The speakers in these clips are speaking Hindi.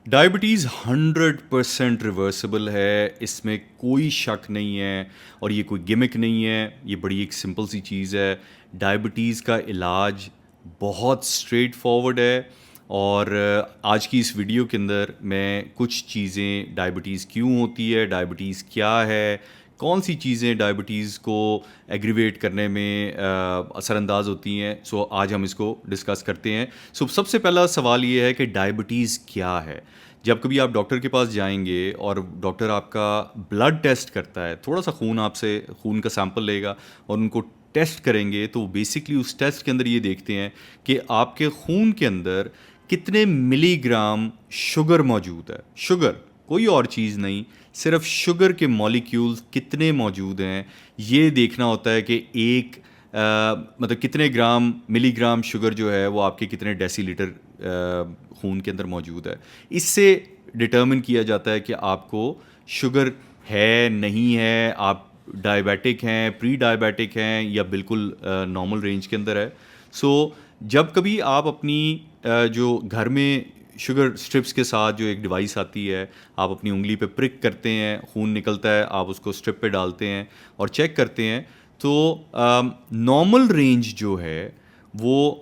डायबिटीज़ 100% रिवर्सिबल है, इसमें कोई शक नहीं है। और ये कोई गिमिक नहीं है, ये बड़ी एक सिंपल सी चीज़ है। डायबिटीज़ का इलाज बहुत स्ट्रेट फॉरवर्ड है। और आज की इस वीडियो के अंदर मैं कुछ चीज़ें, डायबिटीज़ क्यों होती है, डायबिटीज़ क्या है, कौन सी चीज़ें डायबिटीज़ को एग्रीवेट करने में असरअंदाज होती हैं, सो आज हम इसको डिस्कस करते हैं। सो सबसे पहला सवाल ये है कि डायबिटीज़ क्या है। जब कभी आप डॉक्टर के पास जाएंगे और डॉक्टर आपका ब्लड टेस्ट करता है, थोड़ा सा खून आपसे, खून का सैंपल लेगा और उनको टेस्ट करेंगे, तो बेसिकली उस टेस्ट के अंदर ये देखते हैं कि आपके खून के अंदर कितने मिलीग्राम शुगर मौजूद है। शुगर, कोई और चीज़ नहीं, सिर्फ शुगर के मॉलिक्यूल्स कितने मौजूद हैं, ये देखना होता है कि एक मतलब कितने ग्राम, मिलीग्राम शुगर जो है वो आपके कितने डेसीलीटर खून के अंदर मौजूद है। इससे डिटर्मिन किया जाता है कि आपको शुगर है, नहीं है, आप डायबिटिक हैं, प्री डायबिटिक हैं, या बिल्कुल नॉर्मल रेंज के अंदर है। सो जब कभी आप अपनी जो घर में शुगर स्ट्रिप्स के साथ जो एक डिवाइस आती है, आप अपनी उंगली पे प्रिक करते हैं, खून निकलता है, आप उसको स्ट्रिप पे डालते हैं और चेक करते हैं, तो नॉर्मल रेंज जो है वो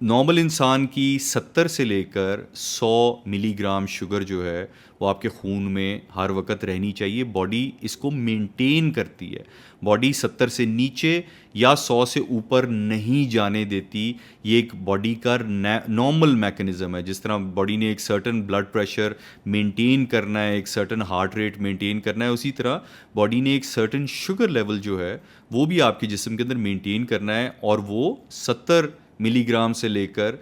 नॉर्मल इंसान की 70 से लेकर 100 मिलीग्राम शुगर जो है वो आपके खून में हर वक्त रहनी चाहिए। बॉडी इसको मेंटेन करती है, बॉडी 70 से नीचे या 100 से ऊपर नहीं जाने देती। ये एक बॉडी का नॉर्मल मैकेनिज़्म है। जिस तरह बॉडी ने एक सर्टन ब्लड प्रेशर मेंटेन करना है, एक सर्टन हार्ट रेट मेंटेन करना है, उसी तरह बॉडी ने एक सर्टन शुगर लेवल जो है वो भी आपके जिस्म के अंदर मेंटेन करना है। और वो 70 मिलीग्राम से लेकर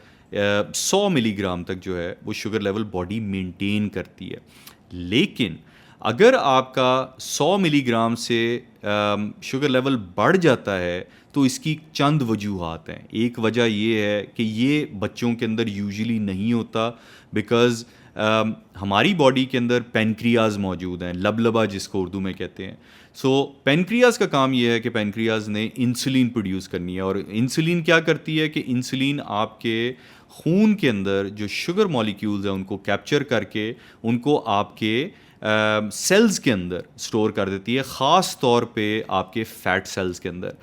100 मिलीग्राम तक जो है वो शुगर लेवल बॉडी मेंटेन करती है। लेकिन अगर आपका 100 मिलीग्राम से शुगर लेवल बढ़ जाता है, तो इसकी चंद वजूहात हैं। एक वजह ये है कि ये बच्चों के अंदर यूजुअली नहीं होता, बिकॉज़ हमारी बॉडी के अंदर पेनक्रियाज मौजूद हैं, लबलबा जिसको उर्दू में कहते हैं। सो पेनक्रियाज का काम ये है कि पेनक्रियाज ने इंसुलिन प्रोड्यूस करनी है। और इंसुलिन क्या करती है कि इंसुलिन आपके खून के अंदर जो शुगर मॉलिक्यूल्स हैं उनको कैप्चर करके उनको आपके सेल्स के अंदर स्टोर कर देती है, ख़ास तौर पे आपके फैट सेल्स के अंदर।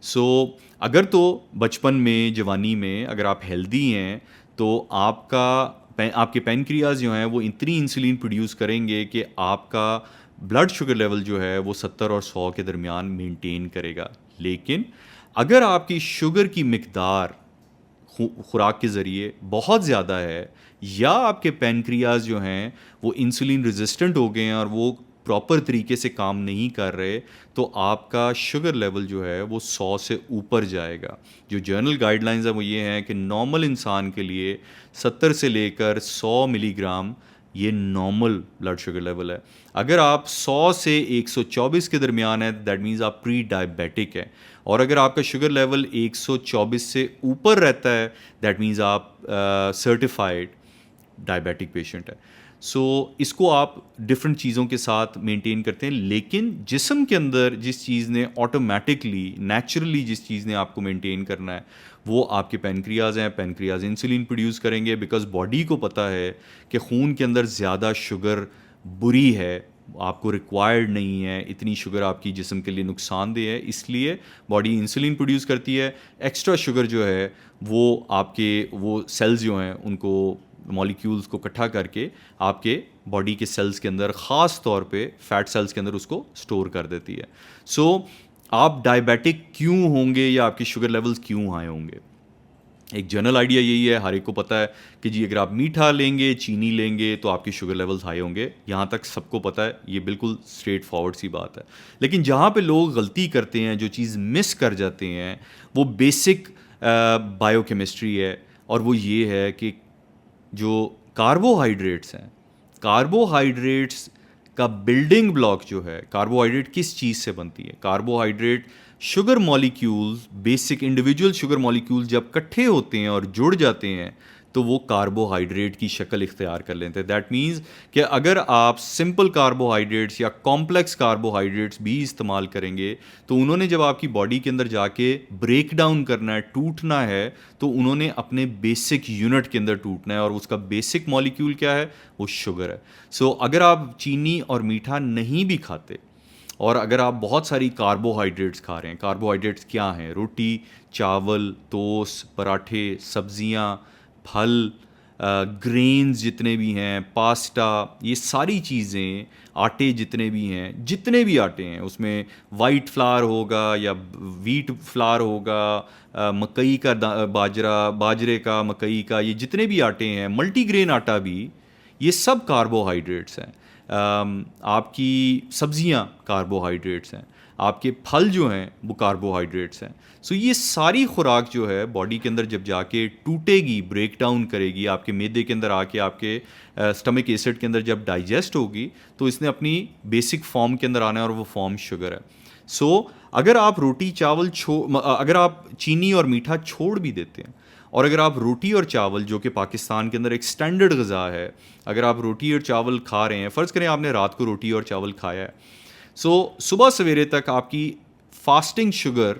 सो अगर तो बचपन में, जवानी में अगर आप हेल्दी हैं, तो आपके पेनक्रियाज जो हैं वो इतनी इंसुलिन प्रोड्यूस करेंगे कि आपका ब्लड शुगर लेवल जो है वो 70 और 100 के दरमियान मेंटेन करेगा। लेकिन अगर आपकी शुगर की मिकदार खुराक के ज़रिए बहुत ज़्यादा है, या आपके पेनक्रियाज जो हैं वो इंसुलिन रेजिस्टेंट हो गए हैं और वो प्रॉपर तरीके से काम नहीं कर रहे, तो आपका शुगर लेवल जो है वो 100 से ऊपर जाएगा। जो जर्नल गाइडलाइंस है वो ये हैं कि नॉर्मल इंसान के लिए 70 से लेकर 100 मिलीग्राम ये नॉर्मल ब्लड शुगर लेवल है। अगर आप 100 से 124 के दरमियान है, दैट मीन्स आप प्री डायबिटिक हैं। और अगर आपका शुगर लेवल 124 से ऊपर रहता है, दैट मीन्स आप सर्टिफाइड डायबिटिक पेशेंट है। सो इसको आप डिफरेंट चीज़ों के साथ मेंटेन करते हैं। लेकिन जिस्म के अंदर जिस चीज़ ने ऑटोमेटिकली, नेचुरली जिस चीज़ ने आपको मेंटेन करना है, वो आपके पेनक्रियाज हैं। पेनक्रियाज इंसुलिन प्रोड्यूस करेंगे, बिकॉज बॉडी को पता है कि खून के अंदर ज़्यादा शुगर बुरी है, आपको रिक्वायर्ड नहीं है, इतनी शुगर आपकी जिस्म के लिए नुकसानदेह है, इसलिए बॉडी इंसुलिन प्रोड्यूस करती है। एक्स्ट्रा शुगर जो है वो आपके वो सेल्स जो हैं उनको, मॉलिक्यूल्स को इकट्ठा करके आपके बॉडी के सेल्स के अंदर, ख़ास तौर पे फैट सेल्स के अंदर उसको स्टोर कर देती है। सो आप डायबिटिक क्यों होंगे या आपके शुगर लेवल्स क्यों हाई होंगे? एक जनरल आइडिया यही है, हर एक को पता है कि जी अगर आप मीठा लेंगे, चीनी लेंगे, तो आपके शुगर लेवल्स हाई होंगे। यहाँ तक सबको पता है, ये बिल्कुल स्ट्रेट फॉरवर्ड सी बात है। लेकिन जहाँ पे लोग गलती करते हैं, जो चीज़ मिस कर जाते हैं, वो बेसिक बायोकेमिस्ट्री है। और वो ये है कि जो कार्बोहाइड्रेट्स हैं, कार्बोहाइड्रेट्स का बिल्डिंग ब्लॉक जो है, कार्बोहाइड्रेट किस चीज़ से बनती है? Carbohydrate sugar molecules, basic individual sugar molecules जब इकट्ठे होते हैं और जुड़ जाते हैं, तो वो कार्बोहाइड्रेट की शक्ल इख्तियार कर लेते हैं। दैट मीन्स कि अगर आप सिंपल कार्बोहाइड्रेट्स या कॉम्प्लेक्स कार्बोहाइड्रेट्स भी इस्तेमाल करेंगे, तो उन्होंने जब आपकी बॉडी के अंदर जाके ब्रेक डाउन करना है, टूटना है, तो उन्होंने अपने बेसिक यूनिट के अंदर टूटना है, और उसका बेसिक मॉलिक्यूल क्या है? वो शुगर है। सो अगर आप चीनी और मीठा नहीं भी खाते, और अगर आप बहुत सारी कार्बोहाइड्रेट्स खा रहे हैं, कार्बोहाइड्रेट्स क्या हैं? रोटी, चावल, टोस्ट, पराठे, सब्जियां, फल, ग्रेन्स जितने भी हैं, पास्ता, ये सारी चीज़ें, आटे जितने भी हैं, जितने भी आटे हैं, उसमें वाइट फ्लावर होगा या वीट फ्लावर होगा, मकई का बाजरे का, मकई का, ये जितने भी आटे हैं, मल्टीग्रेन आटा भी, ये सब कार्बोहाइड्रेट्स हैं। आपकी सब्जियां कार्बोहाइड्रेट्स हैं, आपके फल जो हैं वो कार्बोहाइड्रेट्स हैं। सो ये सारी खुराक जो है बॉडी के अंदर जब जाके टूटेगी, ब्रेक डाउन करेगी, आपके मैदे के अंदर आके आपके स्टमक एसिड के अंदर जब डाइजेस्ट होगी, तो इसने अपनी बेसिक फॉर्म के अंदर आना है, और वो फॉर्म शुगर है। सो अगर आप रोटी चावल अगर आप चीनी और मीठा छोड़ भी देते हैं, और अगर आप रोटी और चावल, जो कि पाकिस्तान के अंदर एक स्टैंडर्ड ग़िज़ा है, अगर आप रोटी और चावल खा रहे हैं, फ़र्ज़ करें आपने रात को रोटी और चावल खाया है, सो सुबह सवेरे तक आपकी फास्टिंग शुगर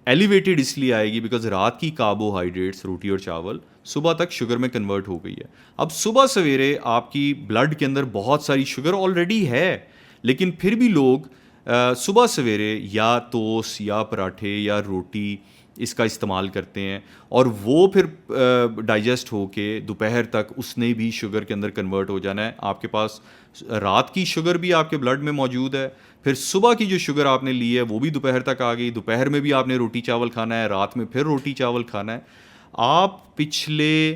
एलिवेटेड इसलिए आएगी बिकॉज रात की कार्बोहाइड्रेट्स, रोटी और चावल, सुबह तक शुगर में कन्वर्ट हो गई है। अब सुबह सवेरे आपकी ब्लड के अंदर बहुत सारी शुगर ऑलरेडी है, लेकिन फिर भी लोग सुबह सवेरे या टोस्ट या पराठे या रोटी इसका इस्तेमाल करते हैं, और वो फिर डाइजेस्ट होके दोपहर तक उसने भी शुगर के अंदर कन्वर्ट हो जाना है। आपके पास रात की शुगर भी आपके ब्लड में मौजूद है, फिर सुबह की जो शुगर आपने ली है वो भी दोपहर तक आ गई, दोपहर में भी आपने रोटी चावल खाना है, रात में फिर रोटी चावल खाना है। आप पिछले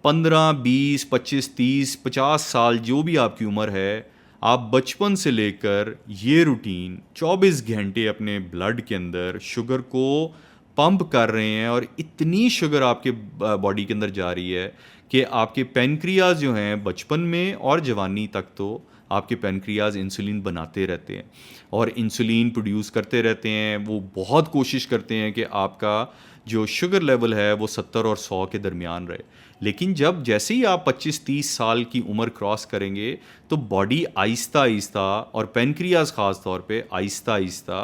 15, 20, 25, 30, 50 साल जो भी आपकी उम्र है, आप बचपन से लेकर ये रूटीन 24 घंटे अपने ब्लड के अंदर शुगर को पंप कर रहे हैं, और इतनी शुगर आपके बॉडी के अंदर जा रही है कि आपके पेनक्रियाज जो हैं बचपन में और जवानी तक, तो आपके पेनक्रियाज इंसुलिन बनाते रहते हैं और इंसुलिन प्रोड्यूस करते रहते हैं। वो बहुत कोशिश करते हैं कि आपका जो शुगर लेवल है वो 70 और 100 के दरमियान रहे। लेकिन जैसे ही आप 25-30 साल की उम्र क्रॉस करेंगे, तो बॉडी आहिस्ता आहिस्ता, और पेनक्रियाज ख़ास तौर पे आहिस्ता आहिस्ता,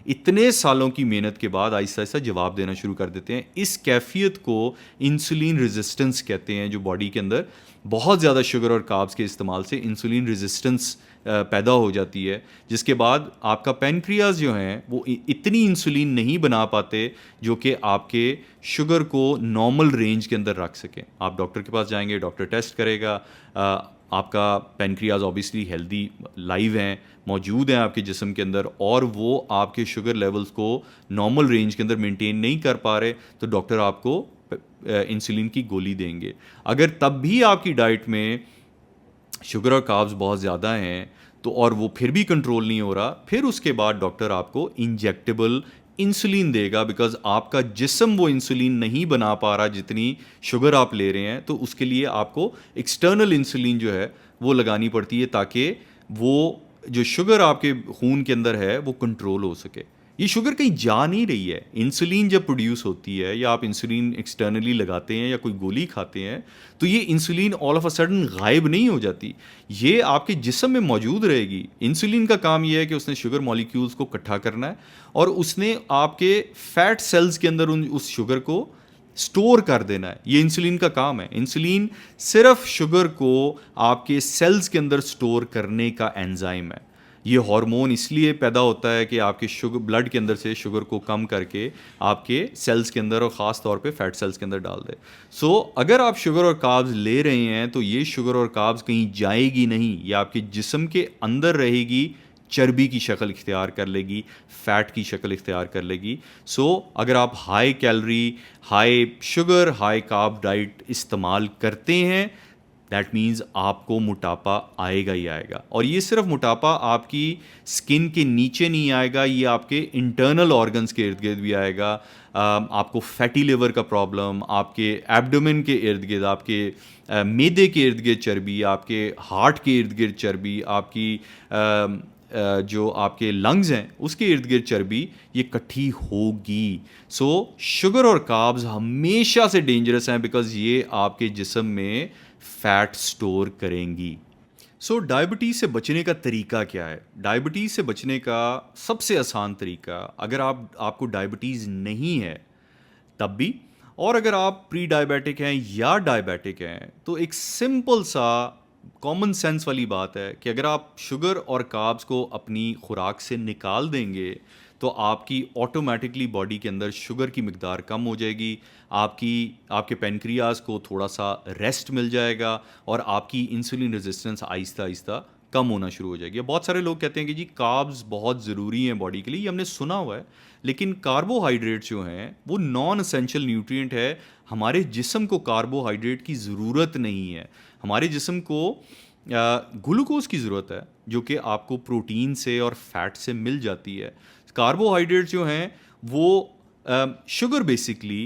इतने सालों की मेहनत के बाद आहिस्ता आहिस्ता जवाब देना शुरू कर देते हैं। इस कैफियत को इंसुलिन रेजिस्टेंस कहते हैं, जो बॉडी के अंदर बहुत ज़्यादा शुगर और कार्ब्स के इस्तेमाल से इंसुलिन रेजिस्टेंस पैदा हो जाती है, जिसके बाद आपका पेनक्रियाज जो हैं वो इतनी इंसुलिन नहीं बना पाते जो कि आपके शुगर को नॉर्मल रेंज के अंदर रख सकें। आप डॉक्टर के पास जाएंगे, डॉक्टर टेस्ट करेगा, आपका पेनक्रियाज ऑब्वियसली हेल्दी लाइव हैं, मौजूद हैं आपके जिस्म के अंदर, और वो आपके शुगर लेवल्स को नॉर्मल रेंज के अंदर मेंटेन नहीं कर पा रहे, तो डॉक्टर आपको इंसुलिन की गोली देंगे। अगर तब भी आपकी डाइट में शुगर और कार्ब्स बहुत ज़्यादा हैं, तो और वो फिर भी कंट्रोल नहीं हो रहा, फिर उसके बाद डॉक्टर आपको इंजेक्टेबल इंसुलिन देगा, बिकॉज आपका जिस्म वो इंसुलिन नहीं बना पा रहा जितनी शुगर आप ले रहे हैं। तो उसके लिए आपको एक्सटर्नल इंसुलिन जो है वो लगानी पड़ती है, ताकि वो जो शुगर आपके खून के अंदर है वो कंट्रोल हो सके। ये शुगर कहीं जा नहीं रही है। इंसुलिन जब प्रोड्यूस होती है, या आप इंसुलिन एक्सटर्नली लगाते हैं या कोई गोली खाते हैं, तो ये insulin all of a sudden गायब नहीं हो जाती, ये आपके जिस्म में मौजूद रहेगी। इंसुलिन का काम ये है कि उसने शुगर मॉलिक्यूल्स को इकट्ठा करना है, और उसने आपके फैट सेल्स के अंदर उस शुगर को स्टोर कर देना है। ये इंसुलिन का काम है। इंसुलिन सिर्फ शुगर को आपके सेल्स के अंदर स्टोर करने का एंजाइम है। ये हार्मोन इसलिए पैदा होता है कि आपके शुगर ब्लड के अंदर से शुगर को कम करके आपके सेल्स के अंदर, और ख़ास तौर पे फैट सेल्स के अंदर डाल दे। सो अगर आप शुगर और कार्ब्स ले रहे हैं, तो ये शुगर और कार्ब्स कहीं जाएगी नहीं, ये आपके जिस्म के अंदर रहेगी, चर्बी की शक्ल इख्तियार कर लेगी, फ़ैट की शक्ल इख्तियार कर लेगी। सो अगर आप high calorie, high sugar, high carb diet इस्तेमाल करते हैं, दैट मीन्स आपको मोटापा आएगा ही आएगा। और ये सिर्फ मोटापा आपकी स्किन के नीचे नहीं आएगा, ये आपके इंटरनल ऑर्गन्स के इर्द गिर्द भी आएगा। आपको फैटी लिवर का प्रॉब्लम, आपके एब्डोमेन के इर्द गिर्द, आपके मैदे के इर्द गिर्द चर्बी, आपके हार्ट के इर्द गिर्द चर्बी, आपकी जो आपके लंग्स हैं उसके इर्द गिर्द चर्बी ये इकट्ठी होगी। सो शुगर और कार्ब्स हमेशा से डेंजरस हैं बिकॉज ये आपके जिस्म में फैट स्टोर करेंगी। सो डायबिटीज़ से बचने का तरीका क्या है? डायबिटीज़ से बचने का सबसे आसान तरीका, अगर आपको डायबिटीज़ नहीं है तब भी, और अगर आप प्री डायबिटिक हैं या डायबिटिक हैं, तो एक सिंपल सा कॉमन सेंस वाली बात है कि अगर आप शुगर और कार्ब्स को अपनी खुराक से निकाल देंगे तो आपकी ऑटोमेटिकली बॉडी के अंदर शुगर की मिकदार कम हो जाएगी, आपके पेनक्रियाज को थोड़ा सा रेस्ट मिल जाएगा और आपकी इंसुलिन रेजिस्टेंस आहिस्ता आहिस्ता कम होना शुरू हो जाएगी। बहुत सारे लोग कहते हैं कि जी कार्ब्स बहुत ज़रूरी हैं बॉडी के लिए, ये हमने सुना हुआ है, लेकिन कार्बोहाइड्रेट जो हैं वो नॉन एसेंशियल न्यूट्रिएंट है। हमारे जिस्म को कार्बोहाइड्रेट की ज़रूरत नहीं है, हमारे जिस्म को ग्लूकोज की ज़रूरत है जो कि आपको प्रोटीन से और फैट से मिल जाती है। कार्बोहाइड्रेट जो हैं वो शुगर बेसिकली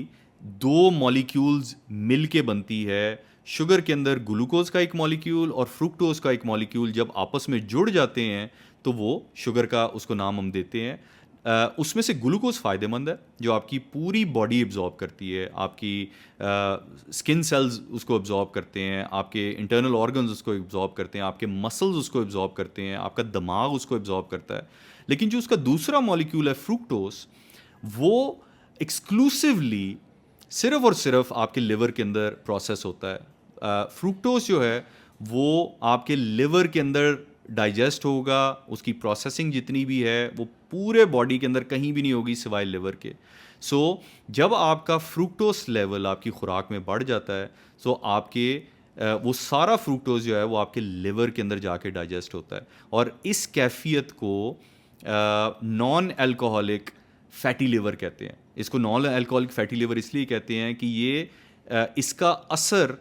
दो मॉलिक्यूल्स मिल के बनती है। शुगर के अंदर ग्लूकोज का एक मॉलिक्यूल और फ्रुक्टोज का एक मॉलिक्यूल जब आपस में जुड़ जाते हैं तो वो शुगर का उसको नाम हम देते हैं। उसमें से ग्लूकोज फ़ायदेमंद है जो आपकी पूरी बॉडी एब्जॉर्ब करती है, आपकी स्किन सेल्स उसको एब्जॉर्ब करते हैं, आपके इंटरनल ऑर्गन्स उसको एब्जॉर्ब करते हैं, आपके मसल्स उसको एब्जॉर्ब करते हैं, आपका दिमाग उसको एब्जॉर्ब करता है। लेकिन जो उसका दूसरा मॉलिक्यूल है फ्रुक्टोज, वो एक्सक्लूसिवली सिर्फ और सिर्फ आपके लिवर के अंदर प्रोसेस होता है। फ्रुक्टोज जो है वो आपके लिवर के अंदर डाइजेस्ट होगा, उसकी प्रोसेसिंग जितनी भी है वो पूरे बॉडी के अंदर कहीं भी नहीं होगी सिवाय लिवर के। सो जब आपका फ्रुक्टोज लेवल आपकी खुराक में बढ़ जाता है सो आपके वो सारा फ्रुक्टोज जो है वो आपके लिवर के अंदर जाके डाइजेस्ट होता है, और इस कैफियत को नॉन अल्कोहलिक फैटी लिवर कहते हैं। इसको नॉन अल्कोहलिक फैटी लिवर इसलिए कहते हैं कि ये इसका असर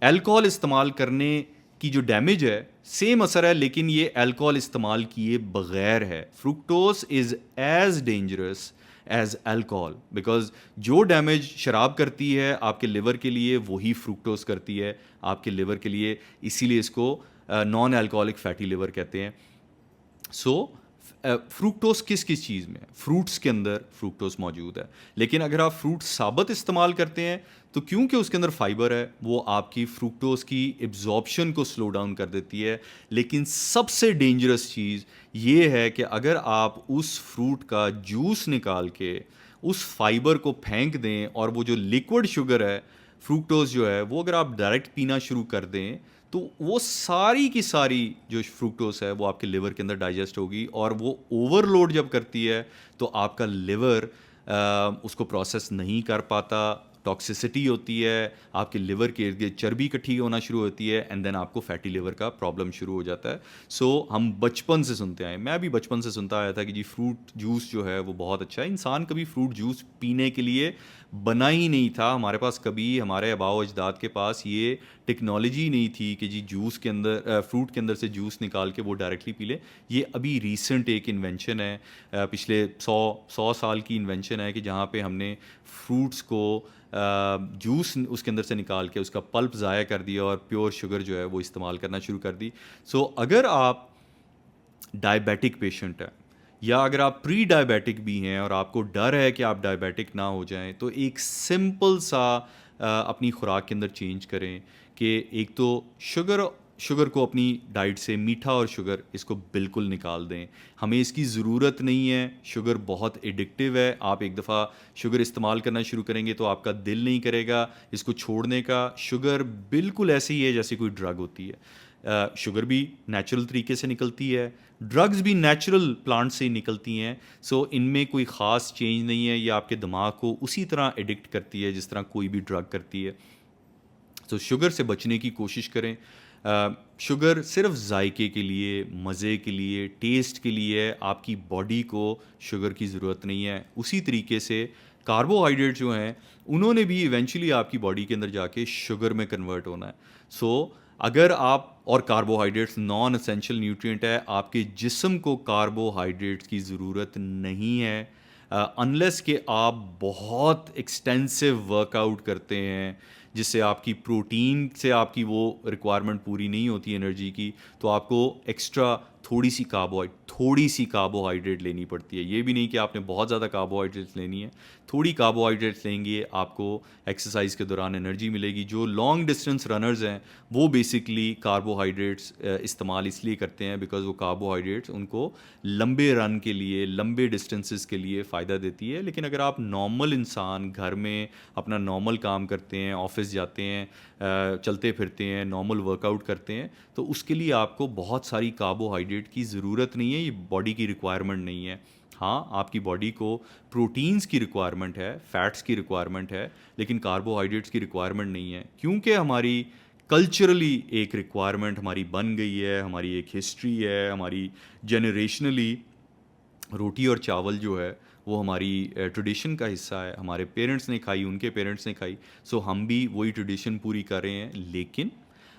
अल्कोहल इस्तेमाल करने की जो डैमेज है सेम असर है, लेकिन ये अल्कोहल इस्तेमाल किए बगैर है। Fructose is as dangerous as alcohol because जो डैमेज शराब करती है आपके लिवर के लिए वही फ्रुक्टोज करती है आपके लिवर के लिए, इसीलिए इसको नॉन अल्कोहलिक फैटी लिवर कहते हैं। सो फ्रूक्टोज किस किस चीज़ में है? फ्रूट्स के अंदर फ्रूक्टोज मौजूद है, लेकिन अगर आप फ्रूट साबुत इस्तेमाल करते हैं तो क्योंकि उसके अंदर फाइबर है वो आपकी फ्रूक्टोज की एब्जॉर्प्शन को स्लो डाउन कर देती है। लेकिन सबसे डेंजरस चीज़ ये है कि अगर आप उस फ्रूट का जूस निकाल के उस फाइबर को फेंक दें और वो जो लिक्विड शुगर है फ्रूक्टोज जो है वो अगर आप डायरेक्ट पीना शुरू कर दें तो वो सारी की सारी जो फ्रुक्टोज है वो आपके लिवर के अंदर डाइजेस्ट होगी, और वो ओवरलोड जब करती है तो आपका लिवर उसको प्रोसेस नहीं कर पाता, टॉक्सिसिटी होती है, आपके लिवर के इर्द गिर्द चर्बी इकट्ठी होना शुरू होती है, एंड देन आपको फैटी लिवर का प्रॉब्लम शुरू हो जाता है। सो हम बचपन से सुनते आए, मैं भी बचपन से सुनता आया था कि जी फ्रूट जूस जो है वो बहुत अच्छा है। इंसान कभी फ्रूट जूस पीने के लिए बना ही नहीं था, हमारे पास कभी हमारे आबाओ अजदाद के पास ये टेक्नोलॉजी नहीं थी कि जी जूस के अंदर फ्रूट के अंदर से जूस निकाल के वो डायरेक्टली पी ले। ये अभी रीसेंट एक इन्वेंशन है, पिछले 100 साल की इन्वेंशन है कि जहाँ पे हमने फ्रूट्स को जूस उसके अंदर से निकाल के उसका पल्प ज़ाया कर दिया और प्योर शुगर जो है वो इस्तेमाल करना शुरू कर दी। सो अगर आप डायबिटिक पेशेंट हैं या अगर आप प्री डायबिटिक भी हैं और आपको डर है कि आप डायबिटिक ना हो जाएं, तो एक सिंपल सा अपनी खुराक के अंदर चेंज करें कि एक तो शुगर को अपनी डाइट से, मीठा और शुगर इसको बिल्कुल निकाल दें। हमें इसकी ज़रूरत नहीं है, शुगर बहुत एडिक्टिव है। आप एक दफ़ा शुगर इस्तेमाल करना शुरू करेंगे तो आपका दिल नहीं करेगा इसको छोड़ने का। शुगर बिल्कुल ऐसी ही है जैसे कोई ड्रग होती है। शुगर भी नेचुरल तरीके से निकलती है, ड्रग्स भी नेचुरल प्लांट से ही निकलती हैं। सो इनमें कोई ख़ास चेंज नहीं है, ये आपके दिमाग को उसी तरह एडिक्ट करती है जिस तरह कोई भी ड्रग करती है। तो शुगर से बचने की कोशिश करें। शुगर सिर्फ जायके के लिए, मज़े के लिए, टेस्ट के लिए, आपकी बॉडी को शुगर की ज़रूरत नहीं है। उसी तरीके से कार्बोहाइड्रेट जो हैं उन्होंने भी इवेंचुअली आपकी बॉडी के अंदर जाके शुगर में कन्वर्ट होना है। सो अगर आप, और कार्बोहाइड्रेट्स नॉन एसेंशियल न्यूट्रिएंट है, आपके जिस्म को कार्बोहाइड्रेट्स की ज़रूरत नहीं है अनलेस कि आप बहुत एक्सटेंसिव वर्कआउट करते हैं जिससे आपकी प्रोटीन से आपकी वो रिक्वायरमेंट पूरी नहीं होती एनर्जी की, तो आपको एक्स्ट्रा थोड़ी सी कार्बोहाइड्रेट लेनी पड़ती है। ये भी नहीं कि आपने बहुत ज़्यादा कार्बोहाइड्रेट्स लेनी है, थोड़ी कार्बोहाइड्रेट्स लेंगे आपको एक्सरसाइज के दौरान एनर्जी मिलेगी। जो लॉन्ग डिस्टेंस रनर्स हैं वो बेसिकली कार्बोहाइड्रेट्स इस्तेमाल इसलिए करते हैं बिकॉज वो कार्बोहाइड्रेट्स उनको लंबे रन के लिए, लंबे डिस्टेंसेस के लिए फ़ायदा देती है। लेकिन अगर आप नॉर्मल इंसान घर में अपना नॉर्मल काम करते हैं, ऑफिस जाते हैं, चलते फिरते हैं, नॉर्मल वर्कआउट करते हैं, तो उसके लिए आपको बहुत सारी कार्बोहाइड्रेट की ज़रूरत नहीं है, ये बॉडी की रिक्वायरमेंट नहीं है। हाँ, आपकी बॉडी को प्रोटीन्स की रिक्वायरमेंट है, फैट्स की रिक्वायरमेंट है, लेकिन कार्बोहाइड्रेट्स की रिक्वायरमेंट नहीं है, क्योंकि हमारी कल्चरली एक रिक्वायरमेंट हमारी बन गई है, हमारी एक हिस्ट्री है, हमारी जनरेशनली रोटी और चावल जो है वो हमारी ट्रेडिशन का हिस्सा है। हमारे पेरेंट्स ने खाई, उनके पेरेंट्स ने खाई, सो हम भी वही ट्रेडिशन पूरी कर रहे हैं। लेकिन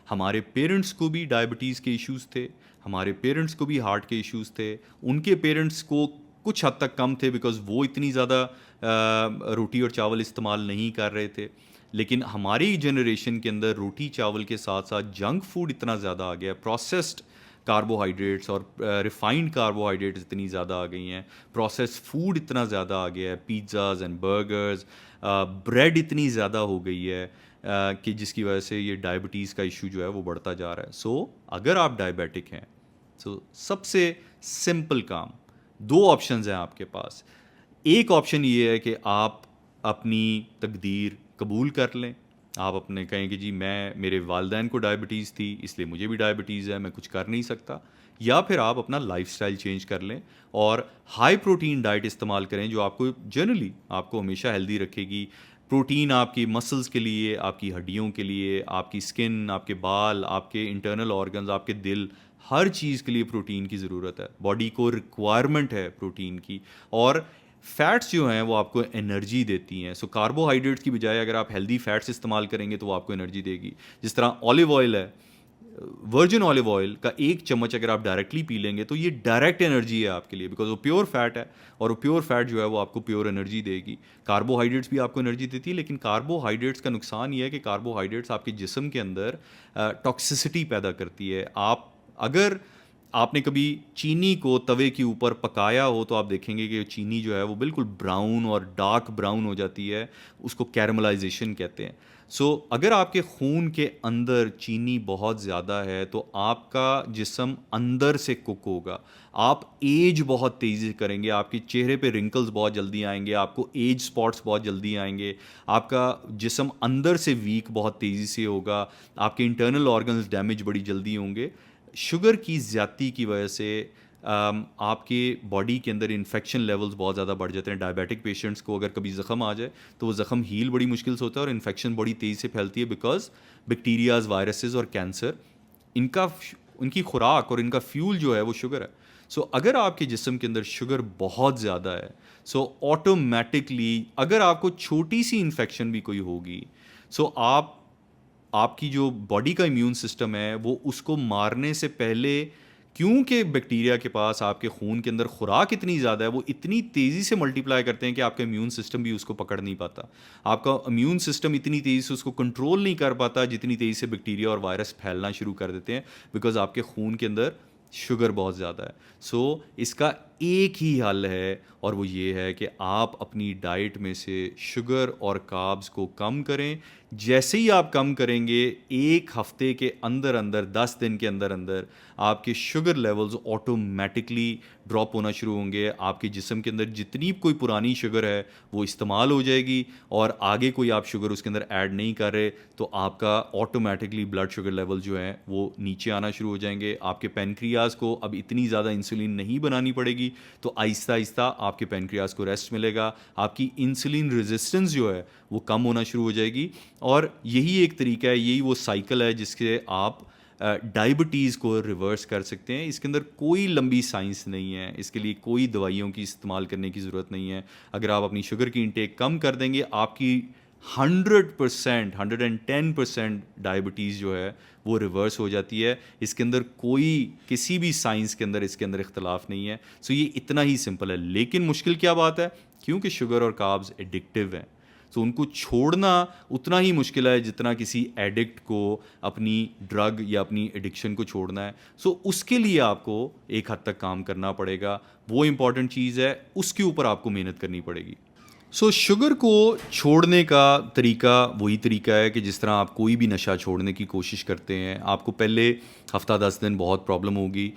हमारे पेरेंट्स को भी डायबिटीज़ के इश्यूज़ थे, हमारे पेरेंट्स को भी हार्ट के इश्यूज़ थे, उनके पेरेंट्स को कुछ हद तक कम थे बिकॉज़ वो इतनी ज़्यादा रोटी और चावल इस्तेमाल नहीं कर रहे थे। लेकिन हमारी जनरेशन के अंदर रोटी चावल के साथ साथ जंक फूड इतना ज़्यादा आ गया, प्रोसेस्ड कार्बोहाइड्रेट्स और रिफाइंड कार्बोहाइड्रेट्स इतनी ज़्यादा आ गई हैं, प्रोसेस्ड फूड इतना ज़्यादा आ गया है, पिज़्ज़ाज़ एंड बर्गर्स, ब्रेड इतनी ज़्यादा हो गई है कि जिसकी वजह से ये डायबिटीज़ का इशू जो है वो बढ़ता जा रहा है। सो अगर आप डायबिटिक हैं, सो सबसे सिंपल काम, दो ऑप्शंस हैं आपके पास। एक ऑप्शन ये है कि आप अपनी तकदीर कबूल कर लें, आप अपने कहें कि जी मैं, मेरे वालिदैन को डायबिटीज़ थी इसलिए मुझे भी डायबिटीज़ है, मैं कुछ कर नहीं सकता। या फिर आप अपना लाइफस्टाइल चेंज कर लें और हाई प्रोटीन डाइट इस्तेमाल करें जो आपको जनरली आपको हमेशा हेल्दी रखेगी। प्रोटीन आपकी मसल्स के लिए, आपकी हड्डियों के लिए, आपकी स्किन, आपके बाल, आपके इंटरनल ऑर्गन्स, आपके दिल, हर चीज़ के लिए प्रोटीन की ज़रूरत है। बॉडी को रिक्वायरमेंट है प्रोटीन की। और फैट्स जो हैं वो आपको एनर्जी देती हैं। सो कार्बोहाइड्रेट्स की बजाय अगर आप हेल्दी फैट्स इस्तेमाल करेंगे तो वो आपको एनर्जी देगी। जिस तरह ऑलिव ऑयल है, वर्जिन ऑलिव ऑयल का एक चम्मच अगर आप डायरेक्टली पी लेंगे तो ये डायरेक्ट एनर्जी है आपके लिए, बिकॉज वो प्योर फैट है और वो प्योर फैट जो है वो आपको प्योर एनर्जी देगी। कार्बोहाइड्रेट्स भी आपको एनर्जी देती है, लेकिन कार्बोहाइड्रेट्स का नुकसान ये है कि कार्बोहाइड्रेट्स आपके जिस्म के अंदर टॉक्सिसिटी पैदा करती है। आप अगर आपने कभी चीनी को तवे के ऊपर पकाया हो तो आप देखेंगे कि चीनी जो है वो बिल्कुल ब्राउन और डार्क ब्राउन हो जाती है, उसको कैरमलाइजेशन कहते हैं। सो अगर आपके खून के अंदर चीनी बहुत ज़्यादा है तो आपका जिस्म अंदर से कुक होगा, आप एज बहुत तेज़ी से करेंगे, आपके चेहरे पे रिंकल्स बहुत जल्दी आएंगे, आपको एज स्पॉट्स बहुत जल्दी आएंगे, आपका जिस्म अंदर से वीक बहुत तेज़ी से होगा, आपके इंटरनल ऑर्गन्स डैमेज बड़ी जल्दी होंगे। शुगर की ज़्यादती की वजह से आपके बॉडी के अंदर इन्फेक्शन लेवल्स बहुत ज़्यादा बढ़ जाते हैं। डायबिटिक पेशेंट्स को अगर कभी ज़ख़म आ जाए तो वो ज़ख़म हील बड़ी मुश्किल से होता है और इन्फेक्शन बड़ी तेज़ी से फैलती है, बिकॉज बैक्टीरियाज, वायरसेस और कैंसर, इनका उनकी खुराक और इनका फ्यूल जो है वो शुगर है। सो अगर आपके जिस्म के अंदर शुगर बहुत ज़्यादा है, सो ऑटोमेटिकली अगर आपको छोटी सी इन्फेक्शन भी कोई होगी, सो आपकी जो बॉडी का इम्यून सिस्टम है वो उसको मारने से पहले, क्योंकि बैक्टीरिया के पास आपके खून के अंदर खुराक इतनी ज़्यादा है, वो इतनी तेज़ी से मल्टीप्लाई करते हैं कि आपका इम्यून सिस्टम भी उसको पकड़ नहीं पाता। आपका इम्यून सिस्टम इतनी तेज़ी से उसको कंट्रोल नहीं कर पाता जितनी तेज़ी से बैक्टीरिया और वायरस फैलना शुरू कर देते हैं, बिकॉज आपके खून के अंदर शुगर बहुत ज़्यादा है। सो इसका एक ही हल है और वो ये है कि आप अपनी डाइट में से शुगर और कार्ब्स को कम करें। जैसे ही आप कम करेंगे, एक हफ्ते के अंदर अंदर, 10 दिन के अंदर अंदर आपके शुगर लेवल्स ऑटोमेटिकली ड्रॉप होना शुरू होंगे। आपके जिस्म के अंदर जितनी कोई पुरानी शुगर है वो इस्तेमाल हो जाएगी और आगे कोई आप शुगर उसके अंदर ऐड नहीं कर रहे तो आपका ऑटोमेटिकली ब्लड शुगर लेवल जो है वो नीचे आना शुरू हो जाएंगे। आपके पेनक्रियाज को अब इतनी ज़्यादा इंसुलिन नहीं बनानी पड़ेगी, तो आहिस्ता आहिस्ता आपके पेनक्रियाज को रेस्ट मिलेगा, आपकी इंसुलिन रेजिस्टेंस जो है वो कम होना शुरू हो जाएगी। और यही एक तरीका है, यही वो साइकिल है जिसके आप डायबिटीज़ को रिवर्स कर सकते हैं। इसके अंदर कोई लंबी साइंस नहीं है, इसके लिए कोई दवाइयों की इस्तेमाल करने की ज़रूरत नहीं है। अगर आप अपनी शुगर की इंटेक कम कर देंगे, आपकी 100%, 110% डायबिटीज़ जो है वो रिवर्स हो जाती है। इसके अंदर कोई, किसी भी साइंस के अंदर इसके अंदर इख्तलाफ नहीं है। सो ये इतना ही सिंपल है। लेकिन मुश्किल क्या बात है, क्योंकि शुगर और कार्ब्स एडिक्टिव हैं, तो उनको छोड़ना उतना ही मुश्किल है जितना किसी एडिक्ट को अपनी ड्रग या अपनी एडिक्शन को छोड़ना है। सो उसके लिए आपको एक हद तक काम करना पड़ेगा, वो इम्पॉर्टेंट चीज़ है, उसके ऊपर आपको मेहनत करनी पड़ेगी। सो शुगर को छोड़ने का तरीका वही तरीका है कि जिस तरह आप कोई भी नशा छोड़ने की कोशिश करते हैं, आपको पहले हफ्ता 10 दिन बहुत प्रॉब्लम होगी।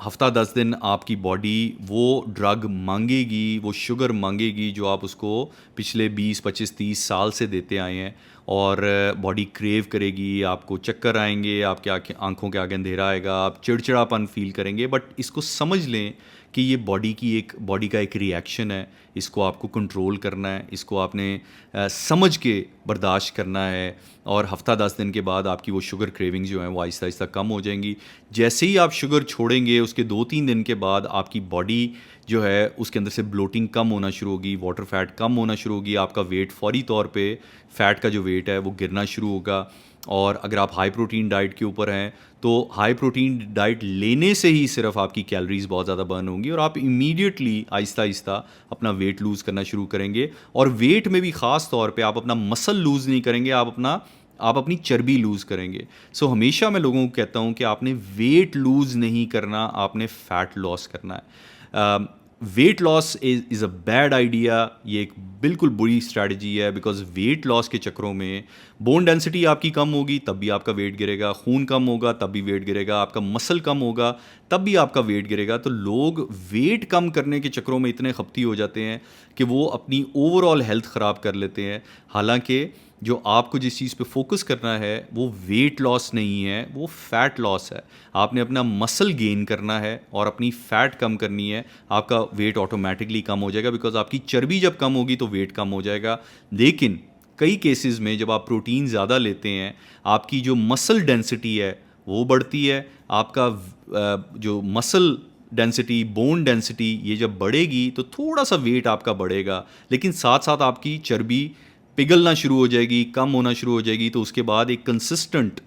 हफ्ता 10 दिन आपकी बॉडी वो ड्रग मांगेगी, वो शुगर मांगेगी जो आप उसको पिछले 20 25 30 साल से देते आए हैं, और बॉडी क्रेव करेगी, आपको चक्कर आएंगे, आपके आंखों के आगे अंधेरा आएगा, आप चिड़चिड़ापन फील करेंगे। बट इसको समझ लें कि ये बॉडी का एक रिएक्शन है, इसको आपको कंट्रोल करना है, इसको आपने समझ के बर्दाश्त करना है। और हफ्ता 10 दिन के बाद आपकी वो शुगर क्रेविंग्स जो हैं वो आहिस्ता आहिस्ता कम हो जाएंगी। जैसे ही आप शुगर छोड़ेंगे उसके 2-3 दिन के बाद आपकी बॉडी जो है उसके अंदर से ब्लोटिंग कम होना शुरू होगी, वाटर फैट कम होना शुरू होगी, आपका वेट फौरी तौर पे फैट का जो वेट है वो गिरना शुरू होगा। और अगर आप हाई प्रोटीन डाइट के ऊपर हैं तो हाई प्रोटीन डाइट लेने से ही सिर्फ आपकी कैलोरीज बहुत ज़्यादा बर्न होंगी और आप इमीडिएटली आहिस्ता आहिस्ता अपना वेट लूज़ करना शुरू करेंगे। और वेट में भी ख़ास तौर पे आप अपना मसल लूज़ नहीं करेंगे, आप अपनी चर्बी लूज़ करेंगे। सो हमेशा मैं लोगों को कहता हूँ कि आपने वेट लूज़ नहीं करना, आपने फ़ैट लॉस करना है। Weight loss is a bad idea, ये एक बिल्कुल बुरी स्ट्रैटेजी है, बिकॉज वेट लॉस के चक्करों में बोन डेंसिटी आपकी कम होगी तब भी आपका वेट गिरेगा, खून कम होगा तब भी वेट गिरेगा, आपका मसल कम होगा तब भी आपका वेट गिरेगा। तो लोग वेट कम करने के चक्करों में इतने खपती हो जाते हैं कि वो अपनी ओवरऑल हेल्थ ख़राब कर लेते हैं। हालांकि जो आपको जिस चीज़ पे फोकस करना है वो वेट लॉस नहीं है, वो फैट लॉस है। आपने अपना मसल गेन करना है और अपनी फैट कम करनी है, आपका वेट ऑटोमेटिकली कम हो जाएगा, बिकॉज आपकी चर्बी जब कम होगी तो वेट कम हो जाएगा। लेकिन कई केसेस में जब आप प्रोटीन ज़्यादा लेते हैं, आपकी जो मसल डेंसिटी है वो बढ़ती है, आपका जो मसल डेंसिटी, बोन डेंसिटी, ये जब बढ़ेगी तो थोड़ा सा वेट आपका बढ़ेगा, लेकिन साथ साथ आपकी चर्बी पिघलना शुरू हो जाएगी, कम होना शुरू हो जाएगी। तो उसके बाद एक कंसिस्टेंट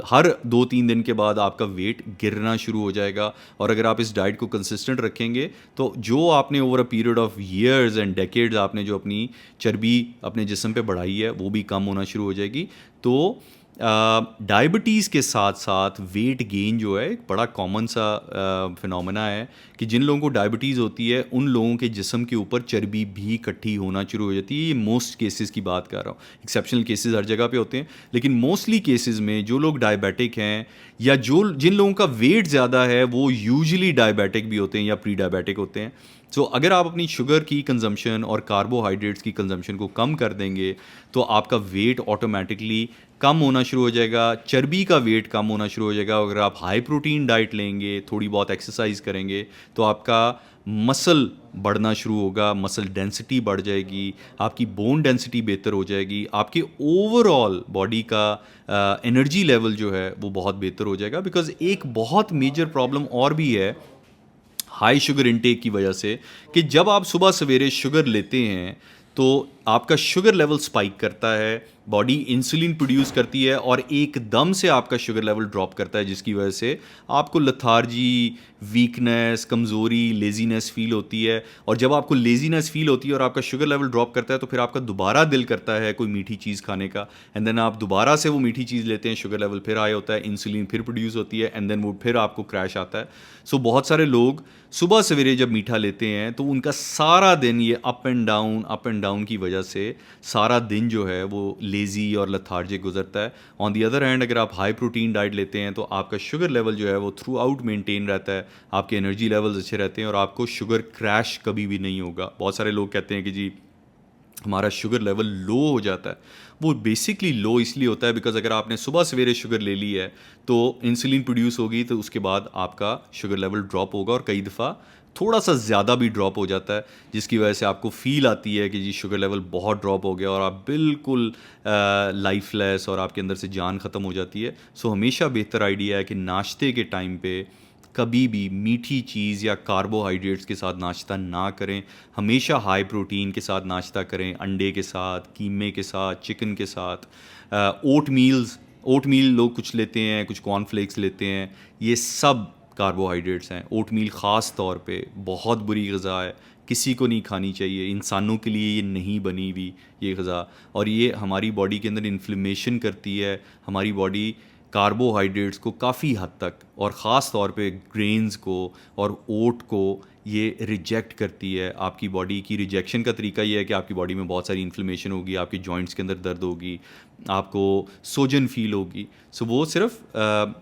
हर 2-3 दिन के बाद आपका वेट गिरना शुरू हो जाएगा। और अगर आप इस डाइट को कंसिस्टेंट रखेंगे तो जो आपने over a period of years and decades आपने जो अपनी चर्बी अपने जिस्म पे बढ़ाई है वो भी कम होना शुरू हो जाएगी। तो डायबिटीज़ के साथ साथ वेट गेन जो है एक बड़ा कॉमन सा फिनोमेना है कि जिन लोगों को डायबिटीज़ होती है उन लोगों के जिस्म के ऊपर चर्बी भी इकट्ठी होना शुरू हो जाती है। ये मोस्ट केसेस की बात कर रहा हूँ, एक्सेप्शनल केसेस हर जगह पे होते हैं, लेकिन मोस्टली केसेस में जो लोग डायबिटिक हैं या जिन लोगों का वेट ज़्यादा है वो यूजुअली डायबिटिक भी होते हैं या प्री डायबिटिक होते हैं। सो अगर आप अपनी शुगर की कंजम्पशन और कार्बोहाइड्रेट्स की कंजम्पशन को कम कर देंगे तो आपका वेट ऑटोमेटिकली कम होना शुरू हो जाएगा, चर्बी का वेट कम होना शुरू हो जाएगा। अगर आप हाई प्रोटीन डाइट लेंगे, थोड़ी बहुत एक्सरसाइज करेंगे तो आपका मसल बढ़ना शुरू होगा, मसल डेंसिटी बढ़ जाएगी, आपकी बोन डेंसिटी बेहतर हो जाएगी, आपके ओवरऑल बॉडी का एनर्जी लेवल जो है वो बहुत बेहतर हो जाएगा। बिकॉज एक बहुत मेजर प्रॉब्लम और भी है हाई शुगर इनटेक की वजह से कि जब आप सुबह सवेरे शुगर लेते हैं तो आपका शुगर लेवल स्पाइक करता है, बॉडी इंसुलिन प्रोड्यूस करती है और एकदम से आपका शुगर लेवल ड्रॉप करता है, जिसकी वजह से आपको लथार्जी, वीकनेस, कमज़ोरी, लेजीनेस फील होती है। और जब आपको लेजीनेस फील होती है और आपका शुगर लेवल ड्रॉप करता है तो फिर आपका दोबारा दिल करता है कोई मीठी चीज़ खाने का, एंड देन आप दोबारा से वो मीठी चीज़ लेते हैं, शुगर लेवल फिर हाई होता है, इंसुलिन फिर प्रोड्यूस होती है, एंड देन वो फिर आपको क्रैश आता है। सो बहुत सारे लोग सुबह सवेरे जब मीठा लेते हैं तो उनका सारा दिन ये अप एंड डाउन की वजह से सारा दिन जो है वो लेज़ी और लथार्जिक गुजरता है। ऑन दी अदर हैंड अगर आप हाई प्रोटीन डाइट लेते हैं तो आपका शुगर लेवल जो है वो थ्रू आउट मेनटेन रहता है, आपके एनर्जी लेवल्स अच्छे रहते हैं और आपको शुगर क्रैश कभी भी नहीं होगा। बहुत सारे लोग कहते हैं कि जी हमारा शुगर लेवल लो हो जाता है, वो बेसिकली लो इसलिए होता है बिकॉज अगर आपने सुबह सवेरे शुगर ले ली है तो इंसुलिन प्रोड्यूस होगी, तो उसके बाद आपका शुगर लेवल ड्रॉप होगा और कई दफ़ा थोड़ा सा ज़्यादा भी ड्रॉप हो जाता है, जिसकी वजह से आपको फील आती है कि जी शुगर लेवल बहुत ड्रॉप हो गया और आप बिल्कुल लाइफलेस और आपके अंदर से जान ख़त्म हो जाती है। सो हमेशा बेहतर आइडिया है कि नाश्ते के टाइम पे कभी भी मीठी चीज़ या कार्बोहाइड्रेट्स के साथ नाश्ता ना करें, हमेशा हाई प्रोटीन के साथ नाश्ता करें, अंडे के साथ, कीमे के साथ, चिकन के साथ। ओट मील लोग कुछ लेते हैं, कुछ कॉर्नफ्लेक्स लेते हैं, ये सब कार्बोहाइड्रेट्स हैं। ओटमील ख़ास तौर पे बहुत बुरी ग़िज़ा है, किसी को नहीं खानी चाहिए, इंसानों के लिए ये नहीं बनी हुई ये ग़िज़ा। और ये हमारी बॉडी के अंदर इन्फ्लेमेशन करती है, हमारी बॉडी कार्बोहाइड्रेट्स को काफ़ी हद तक और ख़ास तौर पे ग्रेन्स को और ओट को ये रिजेक्ट करती है। आपकी बॉडी की रिजेक्शन का तरीका ये है कि आपकी बॉडी में बहुत सारी इन्फ्लेमेशन होगी, आपके जॉइंट्स के अंदर दर्द होगी, आपको सोजन फील होगी। सो वो सिर्फ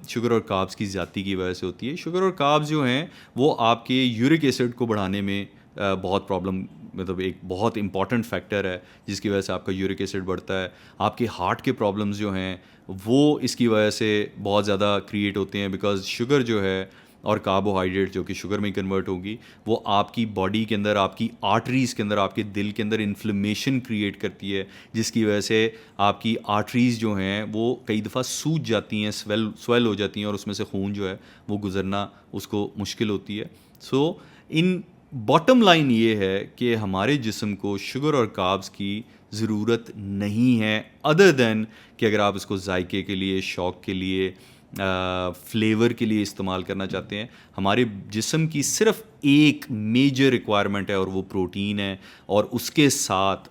शुगर और कार्ब्स की ज़्यादती की वजह से होती है। शुगर और कार्ब्स जो हैं वो आपके यूरिक एसिड को बढ़ाने में बहुत प्रॉब्लम, मतलब एक बहुत इंपॉर्टेंट फैक्टर है जिसकी वजह से आपका यूरिक एसिड बढ़ता है। आपके हार्ट के प्रॉब्लम्स जो हैं वो इसकी वजह से बहुत ज़्यादा क्रिएट होते हैं, बिकॉज़ शुगर जो है और कार्बोहाइड्रेट जो कि शुगर में कन्वर्ट होगी वो आपकी बॉडी के अंदर, आपकी आर्टरीज़ के अंदर, आपके दिल के अंदर इन्फ्लेमेशन क्रिएट करती है, जिसकी वजह से आपकी आर्टरीज़ जो हैं वो कई दफ़ा सूज जाती हैं, स्वेल हो जाती हैं और उसमें से खून जो है वो गुज़रना उसको मुश्किल होती है। सो इन बॉटम लाइन ये है कि हमारे जिस्म को शुगर और कार्ब्स की ज़रूरत नहीं है, अदर दैन कि अगर आप इसको जायके के लिए, शौक़ के लिए, फ्लेवर के लिए इस्तेमाल करना चाहते हैं। हमारे जिस्म की सिर्फ एक मेजर रिक्वायरमेंट है और वो प्रोटीन है, और उसके साथ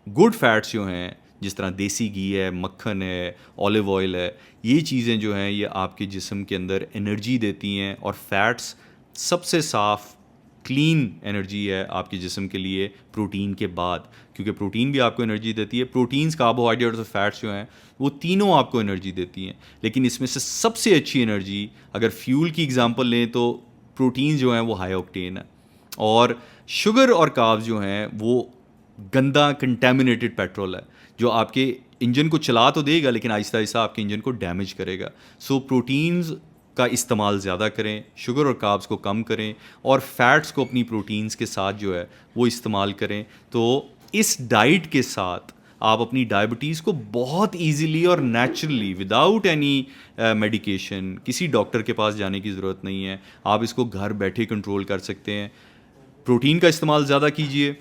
गुड फैट्स जो हैं जिस तरह देसी घी है, मक्खन है, ऑलिव ऑयल है, ये चीज़ें जो हैं ये आपके जिस्म के अंदर एनर्जी देती हैं। और फैट्स सबसे साफ़ क्लीन एनर्जी है आपके जिस्म के लिए प्रोटीन के बाद, क्योंकि प्रोटीन भी आपको एनर्जी देती है। प्रोटीन्स, कार्बोहाइड्रेट्स और फैट्स जो हैं वो तीनों आपको एनर्जी देती हैं, लेकिन इसमें से सबसे अच्छी एनर्जी अगर फ्यूल की एग्जांपल लें तो प्रोटीन्स जो हैं वो हाई ऑक्टेन है, और शुगर और कार्ब्स जो हैं वो गंदा कंटेमिनेटेड पेट्रोल है जो आपके इंजन को चला तो देगा लेकिन आहिस्ता आहिस्ता आपके इंजन को डैमेज करेगा। सो प्रोटीन्स का इस्तेमाल ज़्यादा करें, शुगर और कार्ब्स को कम करें, और फैट्स को अपनी प्रोटीन्स के साथ जो है वो इस्तेमाल करें। तो इस डाइट के साथ आप अपनी डायबिटीज़ को बहुत इजीली और नेचुरली विदाउट एनी मेडिकेशन, किसी डॉक्टर के पास जाने की ज़रूरत नहीं है, आप इसको घर बैठे कंट्रोल कर सकते हैं। प्रोटीन का इस्तेमाल ज़्यादा कीजिए,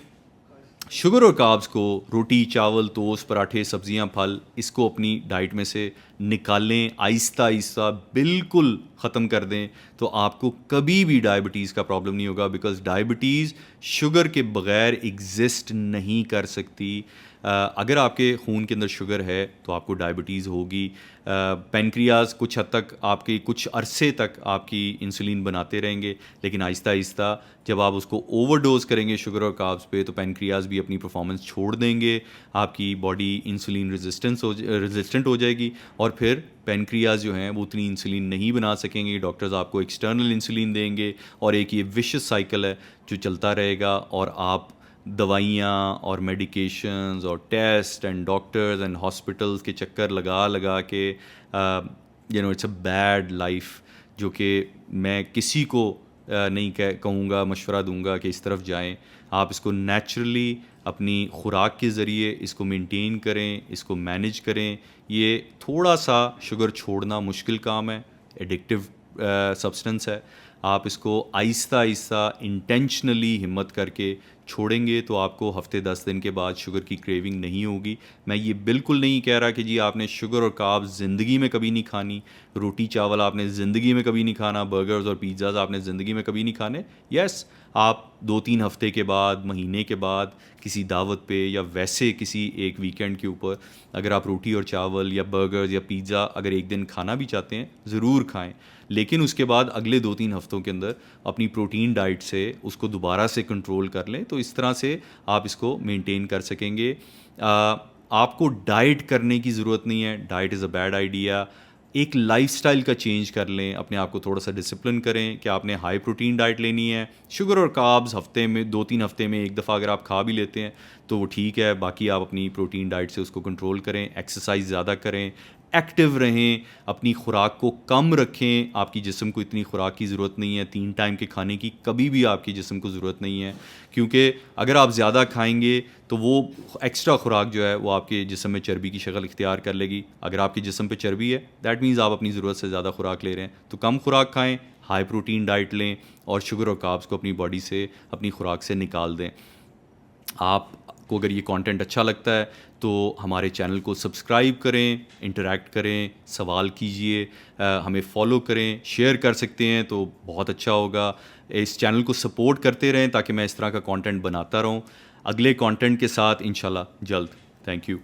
शुगर और कार्ब्स को रोटी, चावल, टोस्ट, पराठे, सब्जियां, फल, इसको अपनी डाइट में से निकालें, आहिस्ता आहिस्ता बिल्कुल ख़त्म कर दें, तो आपको कभी भी डायबिटीज़ का प्रॉब्लम नहीं होगा, बिकॉज़ डायबिटीज़ शुगर के बग़ैर एग्जिस्ट नहीं कर सकती। अगर आपके खून के अंदर शुगर है तो आपको डायबिटीज़ होगी। पेनक्रियाज कुछ हद तक, आपकी कुछ अरसे तक आपकी इंसुलिन बनाते रहेंगे, लेकिन आहिस्ता आहिस्ता जब आप उसको ओवरडोज करेंगे शुगर और कार्ब्स पे तो पेनक्रियाज भी अपनी परफॉर्मेंस छोड़ देंगे, आपकी बॉडी इंसुलिन रेजिस्टेंट हो जाएगी, और फिर पेनक्रियाज जो हैं वो उतनी इंसुलिन नहीं बना सकेंगे, डॉक्टर्स आपको एक्सटर्नल इंसुलिन देंगे, और एक ये विशियस साइकिल है जो चलता रहेगा, और आप दवाइयाँ और मेडिकेशंस और test and doctors and hospitals के चक्कर लगा लगा के इट्स अ बैड लाइफ, जो कि मैं किसी को नहीं कहूँगा, मशवरा दूंगा कि इस तरफ जाएं। आप इसको नेचुरली अपनी खुराक के ज़रिए इसको मेंटेन करें, इसको मैनेज करें। ये थोड़ा सा शुगर छोड़ना मुश्किल काम है, एडिक्टिव सब्सटेंस है। आप इसको आहिस्ता आहिस्ता इंटेंशनली हिम्मत करके छोड़ेंगे तो आपको हफ्ते 10 दिन के बाद शुगर की क्रेविंग नहीं होगी। मैं ये बिल्कुल नहीं कह रहा कि जी आपने शुगर और कार्ब्स ज़िंदगी में कभी नहीं खानी, रोटी चावल आपने ज़िंदगी में कभी नहीं खाना, बर्गर्स और पिज़्ज़ाज़ आपने ज़िंदगी में कभी नहीं खाने। यस, आप 2-3 हफ्ते के बाद, महीने के बाद किसी दावत पे या वैसे किसी एक वीकेंड के ऊपर अगर आप रोटी और चावल या बर्गर्स या पिज़्ज़ा अगर एक दिन खाना भी चाहते हैं, ज़रूर खाएं, लेकिन उसके बाद अगले 2-3 हफ्तों के अंदर अपनी प्रोटीन डाइट से उसको दोबारा से कंट्रोल कर लें, तो इस तरह से आप इसको मेंटेन कर सकेंगे। आपको डाइट करने की ज़रूरत नहीं है, diet is a bad idea. एक लाइफस्टाइल का चेंज कर लें, अपने आप को थोड़ा सा डिसिप्लिन करें कि आपने हाई प्रोटीन डाइट लेनी है। शुगर और कार्ब्स हफ्ते में 2-3 हफ्ते में एक दफ़ा अगर आप खा भी लेते हैं तो वो ठीक है, बाकी आप अपनी प्रोटीन डाइट से उसको कंट्रोल करें, एक्सरसाइज ज़्यादा करें, एक्टिव रहें, अपनी खुराक को कम रखें। आपकी जिस्म को इतनी खुराक की ज़रूरत नहीं है, 3 टाइम के खाने की कभी भी आपकी जिस्म को ज़रूरत नहीं है, क्योंकि अगर आप ज़्यादा खाएंगे तो वो एक्स्ट्रा खुराक जो है वो आपके जिस्म में चर्बी की शक्ल इख्तियार कर लेगी। अगर आपके जिस्म पे चर्बी है, दैट मीन्स आप अपनी ज़रूरत से ज़्यादा खुराक ले रहे हैं। तो कम खुराक खाएँ, हाई प्रोटीन डाइट लें, और शुगर और कार्ब्स को अपनी बॉडी से, अपनी खुराक से निकाल दें। आप आपको अगर ये कंटेंट अच्छा लगता है तो हमारे चैनल को सब्सक्राइब करें, इंटरैक्ट करें, सवाल कीजिए, हमें फॉलो करें, शेयर कर सकते हैं तो बहुत अच्छा होगा। इस चैनल को सपोर्ट करते रहें ताकि मैं इस तरह का कंटेंट बनाता रहूं। अगले कंटेंट के साथ इंशाल्लाह जल्द। Thank you.